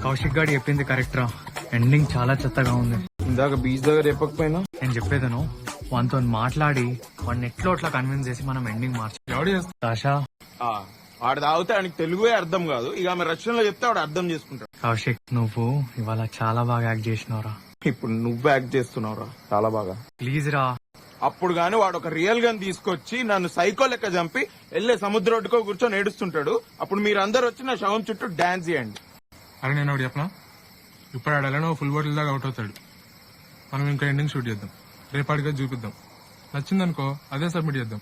కౌశిక్ గారు చెప్పింది కరెక్ట్ రా. ఎండింగ్ చాలా చెత్తగా ఉంది. ఇందాక బీచ్ దగ్గర చెప్పకపోయినా నేను చెప్పేదను వానితో మాట్లాడి వాడిని ఎట్లో అట్లా కన్విన్స్ చేసి మనం ఎండింగ్ మార్చాలి. ఆశా వాడు తాగితే ఆయనకి తెలుగు అర్థం కాదు, ఇక ఆమె రష్యన్ లో చెప్తే వాడు అర్థం చేసుకుంటాడు. కౌశిక్ నువ్వు ఇవాళ చాలా బాగా యాక్ట్ చేసినావురా. ఇప్పుడు నువ్వు యాక్ట్ చేస్తున్నావురా చాలా బాగా. ప్లీజ్ రా. అప్పుడు గాని వాడు ఒక రియల్ గన్ తీసుకొచ్చి నన్ను సైకో లెక్క చంపి వెళ్లే సముద్ర ఒడ్డుకో కూర్చొని ఏడుస్తుంటాడు. అప్పుడు మీరందరూ వచ్చి నా శవం చుట్టూ డాన్స్ చేయండి. అరే నేను ఒకటి చెప్పనా, ఇప్పుడు ఆడెలానో ఫుల్ బాటిల్ దాకా అవుట్ అవుతాడు. మనం ఇంకా ఎండింగ్ షూట్ చేద్దాం, రేపాటిగా చూపిద్దాం. నచ్చిందనుకో అదే సబ్మిట్ చేద్దాం,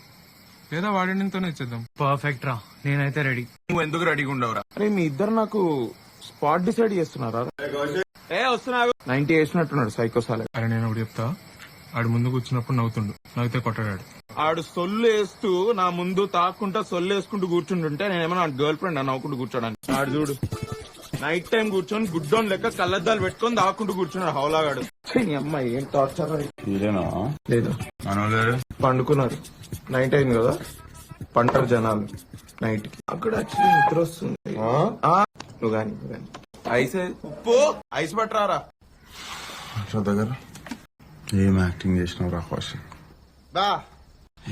లేదా వాడి ఎండింగ్ తోనే ఇచ్చేద్దాం. పర్ఫెక్ట్ రా, నేనైతే రెడీ. నువ్వు ఎందుకు రెడీగా ఉండవురా? అరే మీ ఇద్దరు నాకు స్పాట్ డిసైడ్ చేస్తున్నారా? వస్తున్నావు 90 వేసినట్టున్నాడు సైకో సాలే. అరే నేను ఒకటి చెప్తా, ఆడు ముందు కూర్చున్నప్పుడు నవ్వుతుండు, నవ్వుతే కొట్టాడు. ఆడు సొల్లు వేస్తూ నా ముందు తాక్కుంటా సొల్లు వేసుకుంటూ కూర్చుంటుంటే నేనేమన్నా గర్ల్ ఫ్రెండ్ నవ్వుకుంటూ కూర్చోడానికి. ఆడు చూడు నైట్ టైం కూర్చొని గుడ్డోన్ లెక్క కళ్ళద్దాలు పెట్టుకొని దాక్కుంటూ కూర్చున్నాడు హౌలాగాడు. అమ్మాయి ఏం టార్చర్ లేదు, పండుకున్నారు. నైట్ అయింది కదా, పంటారు జనాలు నైట్ కి. అక్కడ యాక్చువల్లీ నిద్ర వస్తుంది. నువ్వు గాని ఐస్ ఉప్పు ఐస్ పట్టరారా దగ్గర. ఏం యాక్టింగ్ చేసినావు రా కౌశిక్,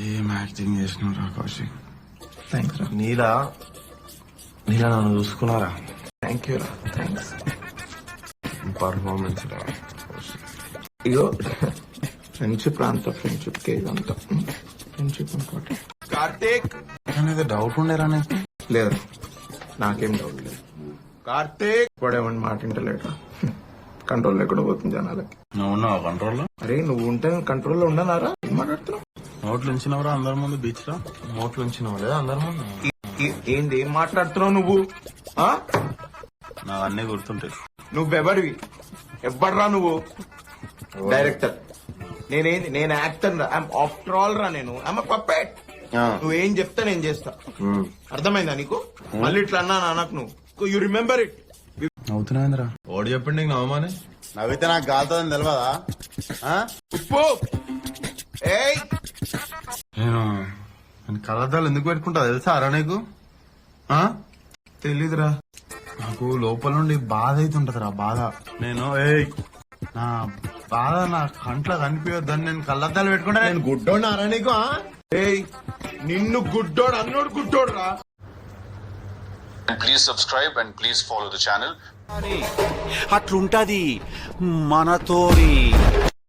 ఏం యాక్టింగ్ చేసినావు రా కౌశిక్. థ్యాంక్స్ రా. నీలా నన్ను చూసుకున్నారా? థ్యాంక్ యూ రా, థ్యాంక్స్. పర్ఫార్మెన్స్ రా ఇగో ఫ్రెండ్షిప్ అంతా ఫ్రెండ్షిప్ కే ఇదంతా ఫ్రెండ్షిప్ ఇంపార్టెంట్. కార్తీక్ ఏదో డౌట్ ఉండేరా నీకు? లేదు నాకేం డౌట్ లేదు. కార్తీక్ వాడేమన్నా మాట వింటలేట, కంట్రోల్ లేకుండా పోతుంది జనాలకి. నువ్వు ఉన్నావా కంట్రోల్లో? అరే నువ్వు ఉంటే కంట్రోల్లో ఉండనారా? ఏం మాట్లాడుతున్నావు? నోట్లు ఉంచినవరా అందరి ముందు బీచ్ లో? నోట్లు ఉంచినవు లేదా అందరి ముందు? ఏంది ఏం మాట్లాడుతున్నావు నువ్వు? నాకు అన్నీ గుర్తుంటాయి. నువ్వెవడివి? ఎవ్వడ్రా నువ్వు? డైరెక్టర్. నేనేంది? నేను యాక్టర్ రా. ఆఫ్టర్ ఆల్ రా నేను పప్పెట్. నువ్వేం చెప్తా నేను చేస్తా. అర్థమైందా నీకు? మళ్ళీ ఇట్లా అన్నా నాకు నువ్వు యు రిమెంబర్ ఇట్. అవుతున్నాయిందిరా. ఓడి చెప్పండి నీకు నవ్వమానే. నవ్వితే నాకు కాలుతుందని తెలియదా? ఉప్పు ఏయ్ నేను కళ్ళద్దాలు ఎందుకు పెట్టుకుంటా తెలుసా అరా నీకు? తెలీదురా. నాకు లోపల నుండి బాధ అవుతుంటది రా, బాధ. నేను నా బాధ నా కంట్లో కనిపించొద్దని నేను కళ్ళద్దాలు పెట్టుకుంటా. నేను గుడ్డోడు నీకు? ఏయ్ నిన్ను గుడ్డోడు అన్నోడు గుడ్డోడు రా. Please subscribe and please follow the channel. అట్లుంటది మనతోని.